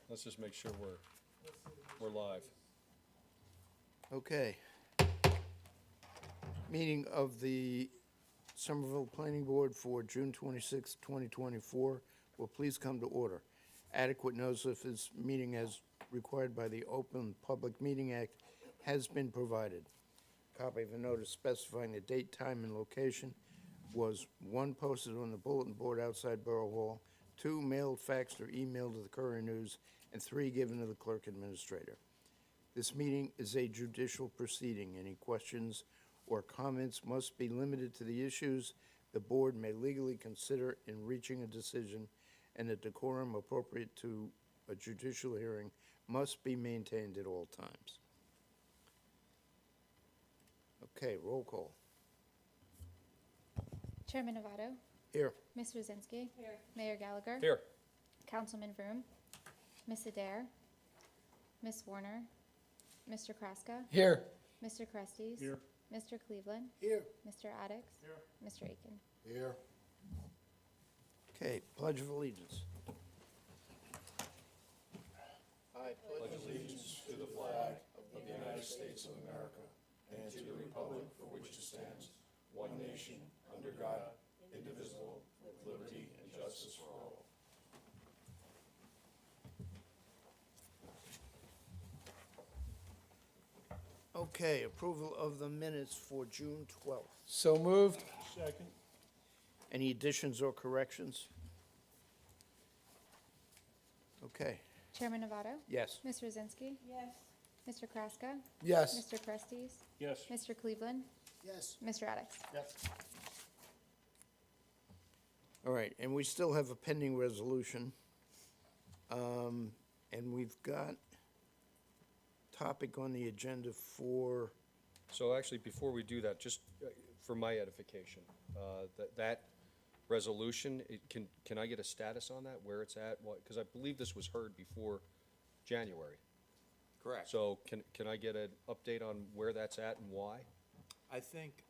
let's just make sure we're live. Okay. Meeting of the Somerville Planning Board for June 26, 2024 will please come to order. Adequate notice of this meeting as required by the Open Public Meeting Act has been provided. Copy of the notice specifying the date, time, and location was 1, posted on the bulletin board outside Borough Hall, 2, mailed, faxed, or emailed to the Courier News, and 3, given to the Clerk Administrator. This meeting is a judicial proceeding. Any questions or comments must be limited to the issues the board may legally consider in reaching a decision, and the decorum appropriate to a judicial hearing must be maintained at all times. Okay, roll call. Chairman Novato, Here. Ms. Rosinski. Here. Mayor Gallagher. Here. Councilman Vroom, Ms. Adair, Ms. Warner, Mr. Kraska, Here. Mr. Crestes. Here. Mr. Cleveland, Here. Mr. Addix. Here. Mr. Aiken. Here. Okay, Pledge of Allegiance. I pledge allegiance to the flag of the United States of America and to the republic for which it stands, one nation, under God, indivisible, with liberty and justice for all. Okay, approval of the minutes for June 12th. So moved. Second. Any additions or corrections? Okay, Chairman Novato, yes. Ms. Rosinski. Yes. Mr. Kraska, Yes. Mr. Crestes, Yes. Mr. Cleveland, Yes. Mr. Addix. Yes. All right, and we still have a pending resolution. And we've got topic on the agenda for, So actually, before we do that, just for my edification, that resolution, can I get a status on that, where it's at? Because I believe this was heard before January. Correct. So can I get an update on where that's at and why? I think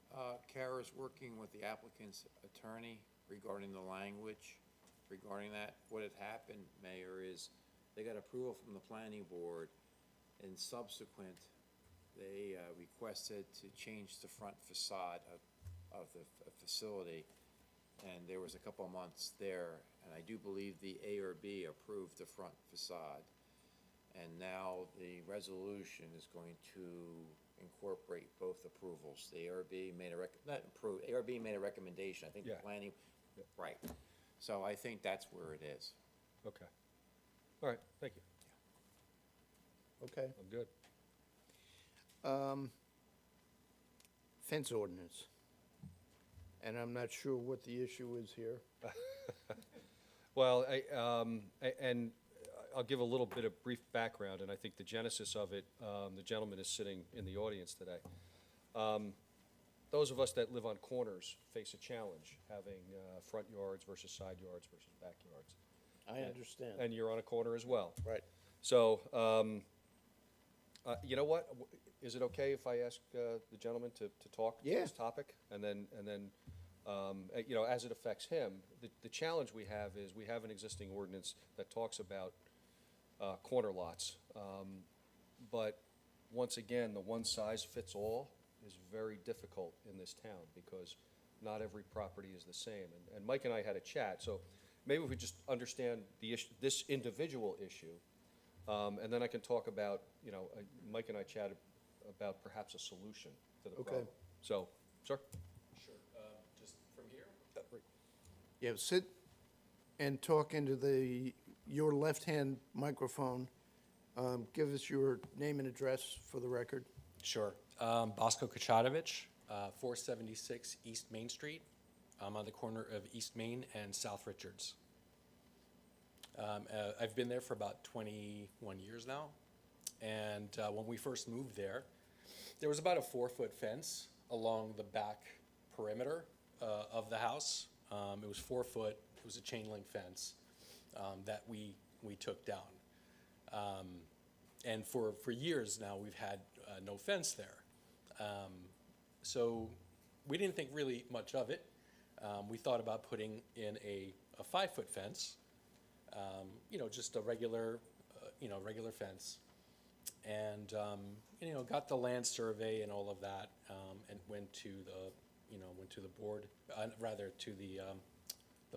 Kara's working with the applicant's attorney regarding the language, regarding that. What had happened, Mayor, is they got approval from the planning board, and subsequent, they requested to change the front facade of the facility, and there was a couple of months there, and I do believe the ARB approved the front facade. And now the resolution is going to incorporate both approvals. The ARB made ARB made a recommendation, I think the Yeah. planning, right. So I think that's where it is. Okay. All right, thank you. okay, I'm good. fence ordinance. And I'm not sure what the issue is here. Well, and I'll give a little bit of brief background, and I think the genesis of it, the gentleman is sitting in the audience today. Those of us that live on corners face a challenge, having front yards versus side yards versus backyards. I understand. And you're on a corner as well. Right. So, you know what? Is it okay if I ask the gentleman to talk to Yeah. this topic? And then, you know, as it affects him, the challenge we have is we have an existing ordinance that talks about corner lots. But once again, the one size fits all is very difficult in this town because not every property is the same. And Mike and I had a chat, so maybe if we just understand the issue, this individual issue, and then I can talk about, you know, Mike and I chatted about perhaps a solution to the Okay. problem. So, sir? Sure, just from here? Yeah, sit and talk into your left-hand microphone. Give us your name and address for the record. Sure. Bosco Kachatovich, 476 East Main Street. I'm on the corner of East Main and South Richards. I've been there for about 21 years now. And when we first moved there was about a 4-foot fence along the back perimeter of the house. It was 4 foot. It was a chain link fence that we took down. And for years now, we've had no fence there. So we didn't think really much of it. We thought about putting in a 5-foot fence, you know, just a regular regular fence. And, got the land survey and all of that, and went to the board, rather to the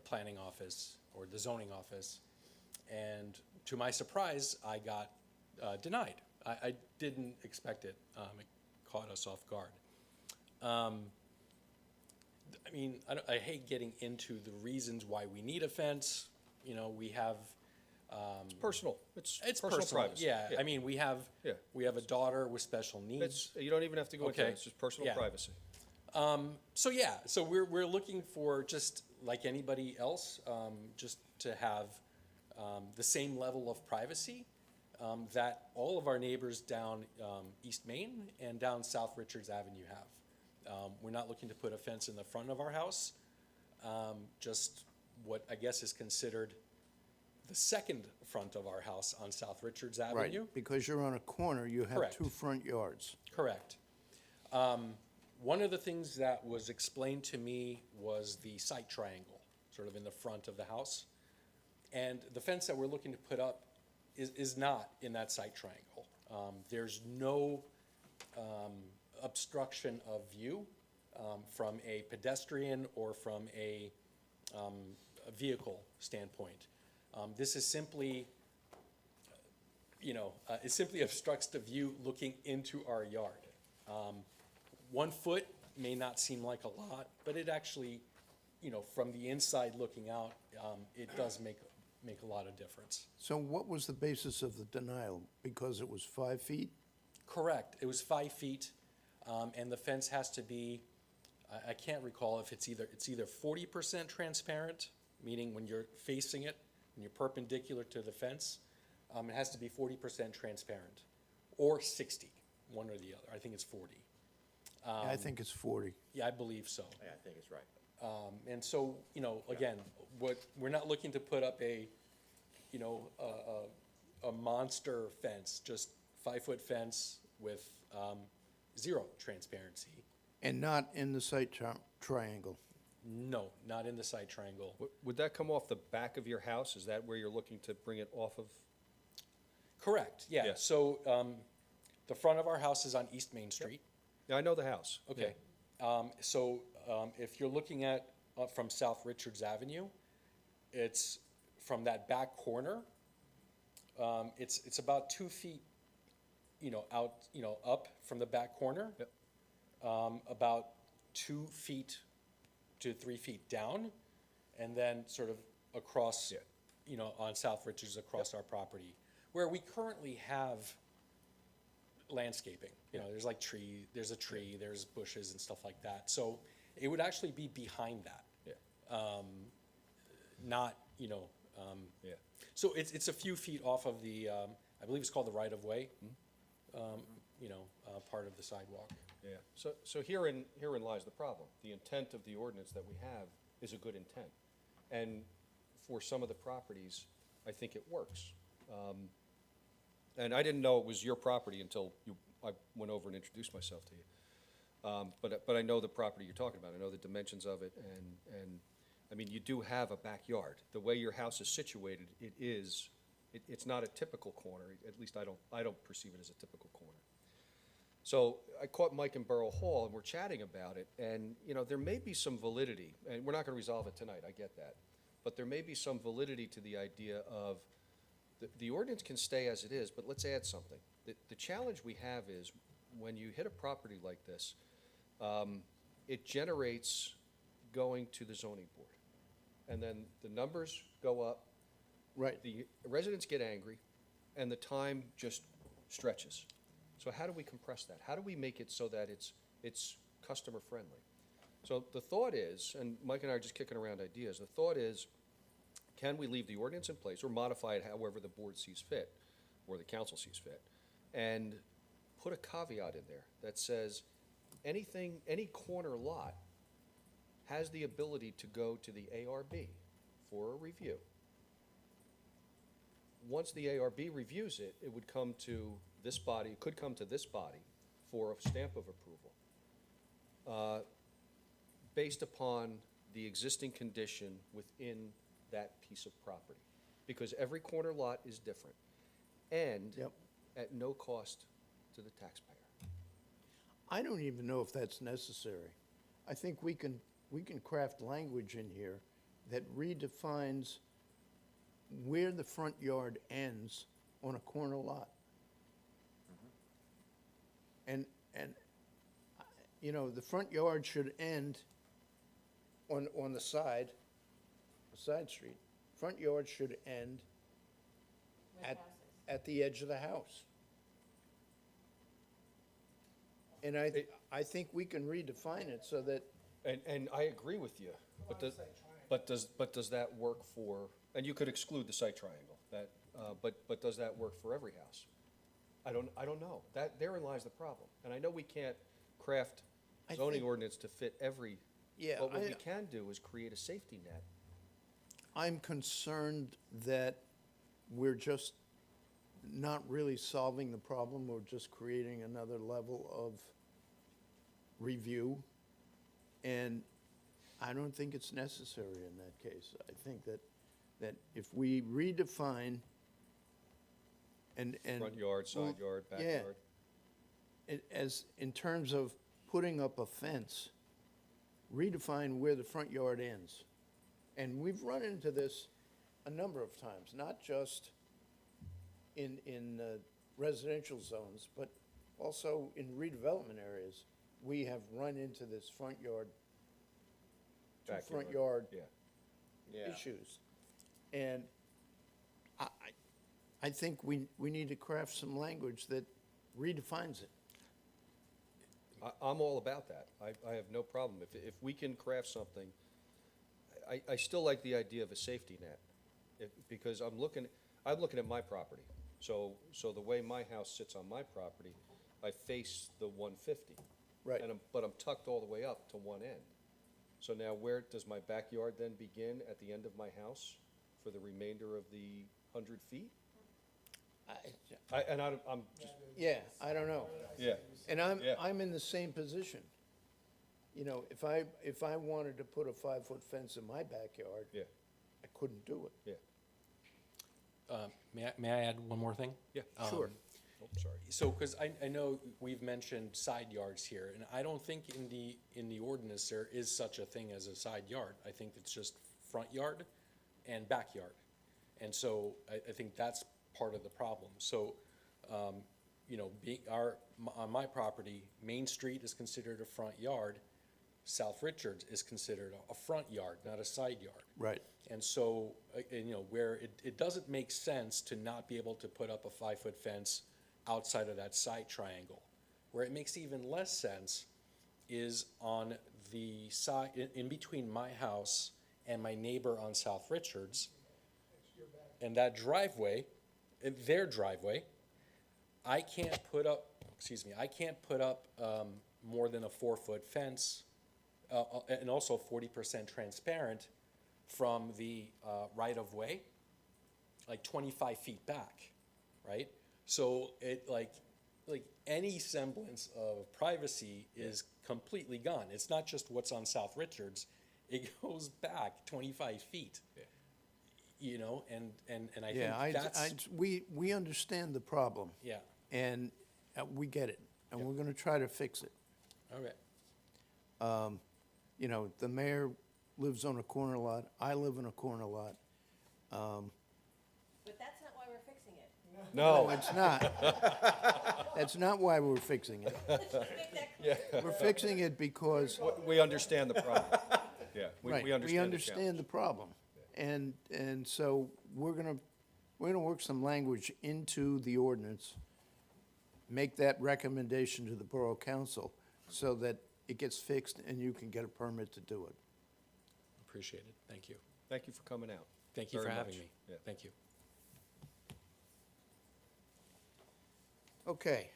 planning office or the zoning office. And to my surprise, I got denied. I didn't expect it. It caught us off guard. I hate getting into the reasons why we need a fence. We have. It's personal. It's Personal privacy. Yeah. I mean, we have Yeah. a daughter with special needs. You don't even have to go into Okay. it. It's just personal Yeah. privacy. So we're looking for, just like anybody else, just to have the same level of privacy that all of our neighbors down East Main and down South Richards Avenue have. We're not looking to put a fence in the front of our house, just what I guess is considered the second front of our house on South Richards Right, Avenue. because you're on a corner, you have Correct. 2 front yards. Correct. One of the things that was explained to me was the site triangle, sort of in the front of the house. And the fence that we're looking to put up is not in that site triangle. There's no obstruction of view from a pedestrian or from a vehicle standpoint. This is simply, it simply obstructs the view looking into our yard. 1 foot may not seem like a lot, but it actually, from the inside looking out, it does make a lot of difference. So what was the basis of the denial? Because it was 5 feet? Correct. It was 5 feet, and the fence has to be, I can't recall if it's either 40% transparent, meaning when you're facing it, when you're perpendicular to the fence, it has to be 40% transparent, or 60, one or the other. I think it's 40. I think it's 40. Yeah, I believe so. Yeah, I think it's right. And so, again, we're not looking to put up a monster fence, just 5-foot fence with 0 transparency. And not in the site triangle. No, not in the site triangle. Would that come off the back of your house? Is that where you're looking to bring it off of? Correct, yeah. Yeah. So the front of our house is on East Main Street. Yeah, I know the house. Okay. If you're looking at from South Richards Avenue, it's from that back corner. It's about 2 feet, out, up from the back corner. Yep. About 2 feet to 3 feet down, and then sort of across, Yeah. on South Richards across our property, where we currently have landscaping. There's like there's a tree, there's bushes and stuff like that. So it would actually be behind that, Yeah. not, Yeah. So it's a few feet off of the, I believe it's called the right-of-way, part of the sidewalk. Yeah, so herein lies the problem. The intent of the ordinance that we have is a good intent. And for some of the properties, I think it works. And I didn't know it was your property until I went over and introduced myself to you. But I know the property you're talking about. I know the dimensions of it, and I mean, you do have a backyard. The way your house is situated, it's not a typical corner. At least I don't perceive it as a typical corner. So I caught Mike in Borough Hall, and we're chatting about it, and, there may be some validity, and we're not gonna resolve it tonight, I get that. But there may be some validity to the idea of, the ordinance can stay as it is, but let's add something. The challenge we have is, when you hit a property like this, it generates going to the zoning board. And then the numbers go up, Right. the residents get angry, and the time just stretches. So how do we compress that? How do we make it so that it's customer friendly? So the thought is, and Mike and I are just kicking around ideas, the thought is, can we leave the ordinance in place or modify it however the board sees fit, or the council sees fit, and put a caveat in there that says, any corner lot has the ability to go to the ARB for a review. Once the ARB reviews it, it would come to this body, it could come to this body for a stamp of approval, based upon the existing condition within that piece of property. Because every corner lot is different. and Yep. at no cost to the taxpayer. I don't even know if that's necessary. I think we can craft language in here that redefines where the front yard ends on a corner lot. And, you know, the front yard should end on the side street. Front yard should end at the edge of the house. And I think we can redefine it so that, And I agree with you, but does that work for, and you could exclude the site triangle, but does that work for every house? I don't know. Therein lies the problem. And I know we can't craft I zoning think- ordinance to fit every, Yeah, but what I- we can do is create a safety net. I'm concerned that we're just not really solving the problem, we're just creating another level of review. And I don't think it's necessary in that case. I think that if we redefine and. Front yard, side yard, yeah. backyard. As, in terms of putting up a fence, redefine where the front yard ends. And we've run into this a number of times, not just in residential zones, but also in redevelopment areas. We have run into this front yard Yeah. Yeah. issues. And I think we need to craft some language that redefines it. I'm all about that. I have no problem. If we can craft something, I still like the idea of a safety net. Because I'm looking at my property. So the way my house sits on my property, I face the 150. Right. But I'm tucked all the way up to one end. So now where does my backyard then begin at the end of my house for the remainder of the 100 feet? I'm just, Yeah, I don't know. yeah. And Yeah. I'm in the same position. You know, if I wanted to put a 5-foot fence in my backyard, Yeah, I couldn't do it. yeah, May I add one more thing? yeah. Sure. Oh, sorry. So, because I know we've mentioned side yards here, and I don't think in the ordinance there is such a thing as a side yard. I think it's just front yard and backyard. And so I think that's part of the problem. So, you know, on my property, Main Street is considered a front yard. South Richards is considered a front yard, not a side yard. Right. And so, and, you know, where it doesn't make sense to not be able to put up a 5-foot fence outside of that side triangle. Where it makes even less sense is on the side, in between my house and my neighbor on South Richards. And that driveway, their driveway, I can't put up more than a 4-foot fence, and also 40% transparent from the right-of-way, like 25 feet back, right? So it, like any semblance of privacy is completely gone. It's not just what's on South Richards, it goes back 25 feet. Yeah. You know, and I Yeah, think that's, we understand the problem, yeah, and we get it, and we're gonna try to fix it. okay. You know, the mayor lives on a corner lot, I live in a corner lot. But that's not why we're fixing it. No, No, it's not. That's not why we're fixing it. Let's just make that clear. We're fixing it because, we understand the problem. Yeah, right, we understand the we understand challenge. the problem. And so we're gonna work some language into the ordinance, make that recommendation to the Borough Council so that it gets fixed and you can get a permit to do it. Appreciate it, thank you. Thank you for coming out. Thank you for Very having much. me. Yeah. Thank you. Okay,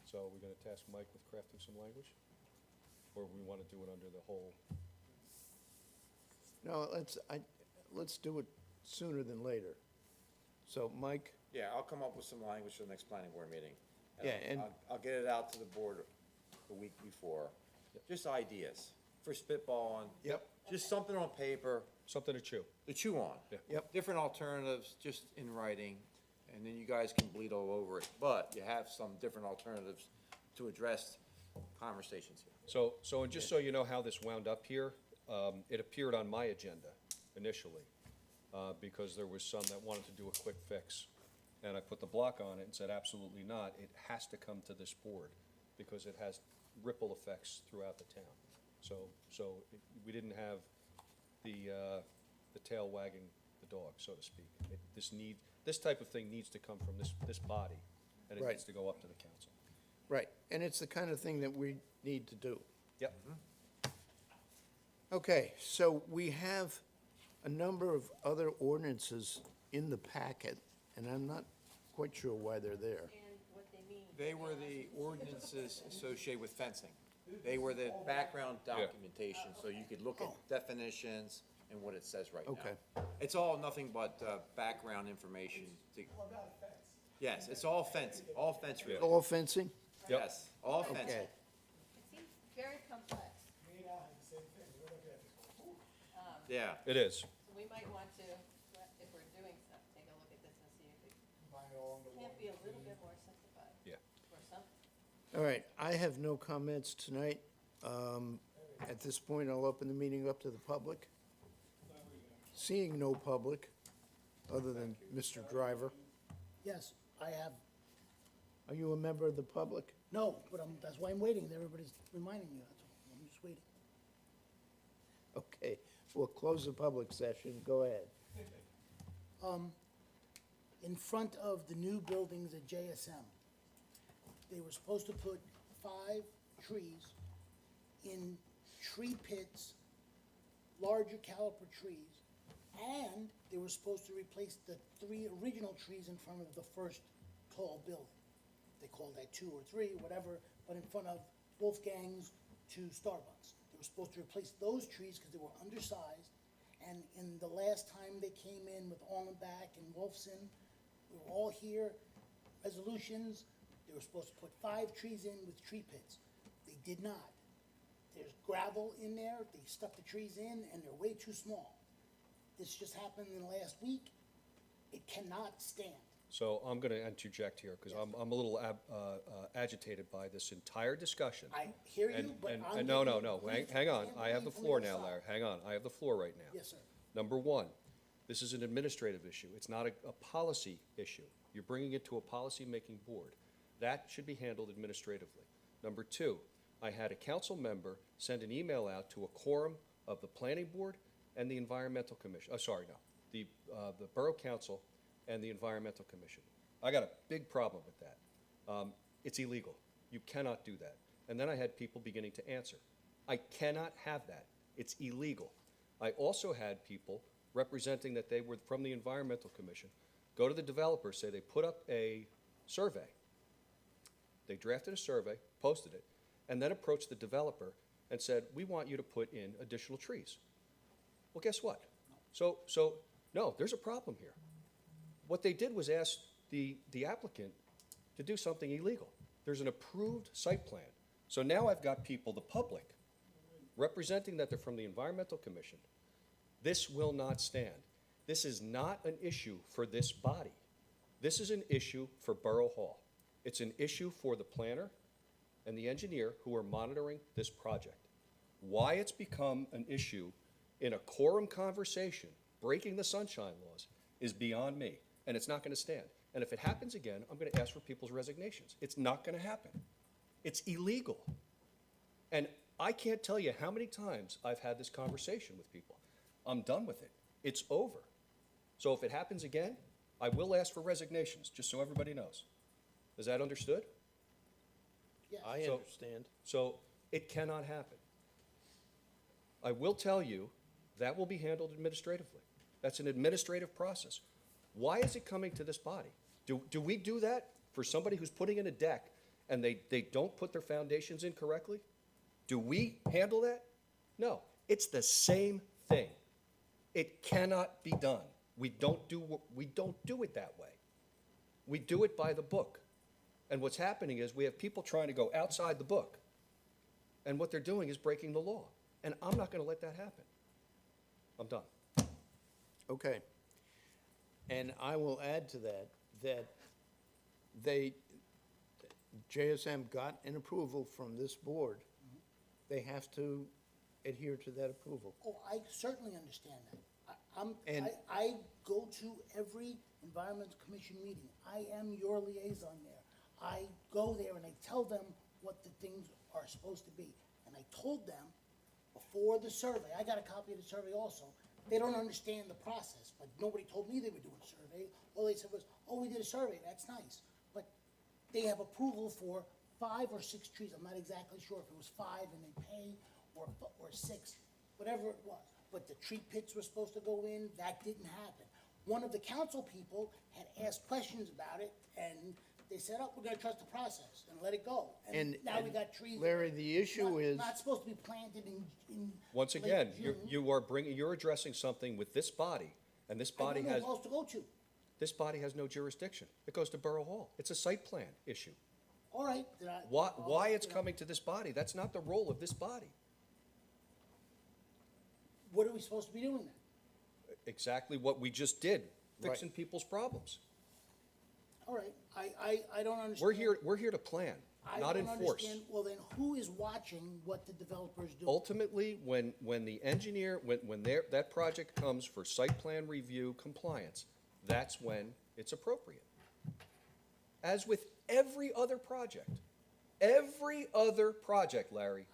So we're gonna task Mike with crafting some language? Or we wanna do it under the whole, no, let's do it sooner than later. So, Mike, Yeah, I'll come up with some language for the next planning board meeting. Yeah, and- I'll get it out to the board the week before. Just ideas for spitballing. Yep. Just something on paper something to chew. to chew on. Yeah. Yep. Different alternatives, just in writing, and then you guys can bleed all over it. But you have some different alternatives to address conversations here. So, and just so you know how this wound up here, it appeared on my agenda initially, because there was some that wanted to do a quick fix. And I put the block on it and said, absolutely not, it has to come to this board, because it has ripple effects throughout the town. So we didn't have the tail wagging the dog, so to speak. This type of thing needs to come from this body, and it Right. needs to go up to the council. Right, and it's the kind of thing that we need to do. Yep. Okay, so we have a number of other ordinances in the packet, and I'm not quite sure why they're there. And what they mean. They were the ordinances associated with fencing. They were the background documentation, so you could look at definitions and what it says right now. Okay. It's all nothing but background information. Yes, it's all fence related. All fencing? Yep. Yes, all fencing. Okay, It seems very complex. Yeah. It is. So we might want to, if we're doing stuff, take a look at this and see if it can't be a little bit more simplified. Yeah. Or something. all right, I have no comments tonight. At this point, I'll open the meeting up to the public. Seeing no public, other than Mr. Driver. Yes, I have, Are you a member of the public? no, but that's why I'm waiting, everybody's reminding me, that's all, I'm just waiting. Okay, we'll close the public session, go ahead. In front of the new buildings at JSM, they were supposed to put 5 trees in tree pits, larger caliper trees, and they were supposed to replace the 3 original trees in front of the first tall building. They called that 2 or 3, whatever, but in front of Wolfgang's 2 Starbucks. They were supposed to replace those trees because they were undersized, and in the last time they came in with Allenbach and Wolfson, we were all here, resolutions, they were supposed to put 5 trees in with tree pits. They did not. There's gravel in there, they stuck the trees in, and they're way too small. This just happened in the last week. It cannot stand. So I'm going to interject here, because I'm a little agitated by this entire discussion. I hear you, And, but and, I'm. no, giving you hang brief on, I have the from floor your now, side. Larry, hang on, I have the floor right now. Yes, sir. Number one, this is an administrative issue, it's not a policy issue. You're bringing it to a policy-making board. That should be handled administratively. Number two, I had a council member send an email out to a quorum of the planning board and the environmental commission, the borough council and the environmental commission. I got a big problem with that. It's illegal. You cannot do that. And then I had people beginning to answer. I cannot have that. It's illegal. I also had people representing that they were from the environmental commission go to the developer, say they put up a survey. They drafted a survey, posted it, and then approached the developer and said, we want you to put in additional trees. Well, guess what? So, no, there's a problem here. What they did was ask the applicant to do something illegal. There's an approved site plan. So now I've got people, the public, representing that they're from the Environmental Commission. This will not stand. This is not an issue for this body. This is an issue for Borough Hall. It's an issue for the planner and the engineer who are monitoring this project. Why it's become an issue in a quorum conversation, breaking the sunshine laws, is beyond me, and it's not gonna stand. And if it happens again, I'm gonna ask for people's resignations. It's not gonna happen. It's illegal. And I can't tell you how many times I've had this conversation with people. I'm done with it. It's over. So if it happens again, I will ask for resignations, just so everybody knows. Is that understood? Yes. I So- understand. So it cannot happen. I will tell you, that will be handled administratively. That's an administrative process. Why is it coming to this body? Do we do that for somebody who's putting in a deck and they don't put their foundations in correctly? Do we handle that? No. It's the same thing. It cannot be done. We don't do it that way. We do it by the book. And what's happening is we have people trying to go outside the book. And what they're doing is breaking the law. And I'm not gonna let that happen. I'm done. Okay. And I will add to that, that JSM got an approval from this board. They have to adhere to that approval. Oh, I certainly understand that. And- I go to every Environmental Commission meeting. I am your liaison there. I go there and I tell them what the things are supposed to be. And I told them before the survey, I got a copy of the survey also, they don't understand the process, but nobody told me they were doing a survey. All they said was, oh, we did a survey, that's nice. But they have approval for 5 or 6 trees. I'm not exactly sure if it was 5 and they pay, or 6, whatever it was. But the tree pits were supposed to go in, that didn't happen. One of the council people had asked questions about it, and they said, oh, we're gonna trust the process and let it go. And now we got trees. that Larry, are the issue not- is- Not supposed to be planted in. Once late again, June. you're addressing something with this body, and this I body don't know has, who else to go to. this body has no jurisdiction. It goes to Borough Hall. It's a site plan issue. All right, then Why it's you know, coming to this body? That's not the role of this body. What are we supposed to be doing then? Exactly what we just did, fixing Right. people's problems. All right, I don't understand. We're here to plan, I not don't enforce. understand. Well, then who is watching what the developers do? Ultimately, when the engineer, when that project comes for site plan review compliance, that's when it's appropriate. As with every other project. Every other project, Larry.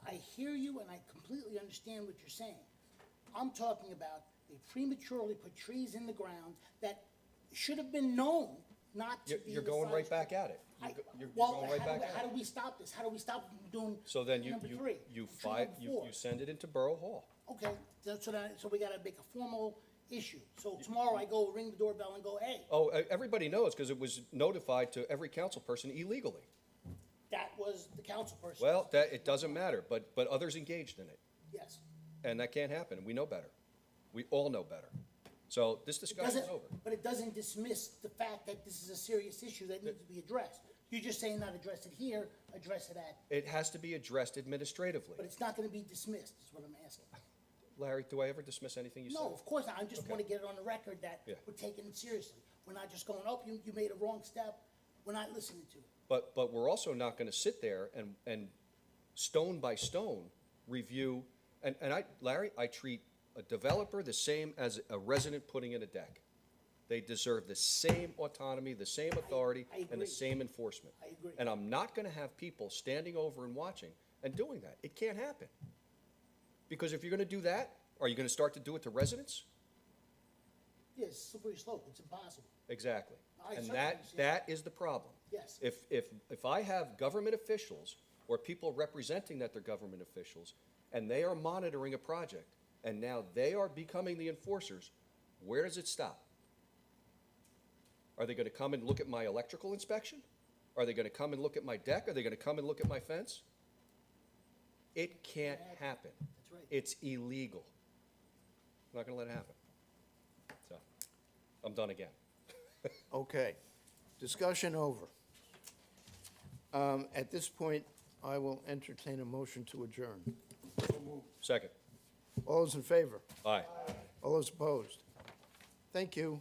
I hear you and I completely understand what you're saying. I'm talking about they prematurely put trees in the ground that should have been known not to be. You're the going size right back that- at it. You're Well, going right back how at do it. we stop this? How do we stop them from doing So then tree number 3? you tree number 4? send it into Borough Hall. Okay, so we gotta make a formal issue. So tomorrow I go ring the doorbell and go, hey, Oh, everybody knows, because it was notified to every council person illegally. that was the council person. Well, it doesn't matter, but others engaged in it, Yes. and that can't happen, and we know better. We all know better. So this It discussion's doesn't, over. but it doesn't dismiss the fact that this is a serious issue that needs to be addressed. You're just saying not address it here, address it at, It has to be addressed administratively. but it's not gonna be dismissed, is what I'm asking. Larry, do I ever dismiss anything you say? No, of course not. I just Okay. wanna get it on the record that Yeah. we're taking it seriously. We're not just going, oh, you made a wrong step. We're not listening to it. But we're also not gonna sit there and stone by stone review, and Larry, I treat a developer the same as a resident putting in a deck. They deserve the same autonomy, the same authority, I and the agree. same enforcement. I agree. And I'm not gonna have people standing over and watching and doing that. It can't happen. Because if you're gonna do that, are you gonna start to do it to residents? Yes, slippery slope. It's impossible. Exactly. I And certainly that understand. is the problem. Yes. If I have government officials or people representing that they're government officials, and they are monitoring a project, and now they are becoming the enforcers, where does it stop? Are they gonna come and look at my electrical inspection? Are they gonna come and look at my deck? Are they gonna come and look at my fence? It can't happen. That's right. It's illegal. I'm not gonna let it happen. So, I'm done again. Okay, discussion over. At this point, I will entertain a motion to adjourn. Second. All those in favor? Aye. All those opposed? Thank you.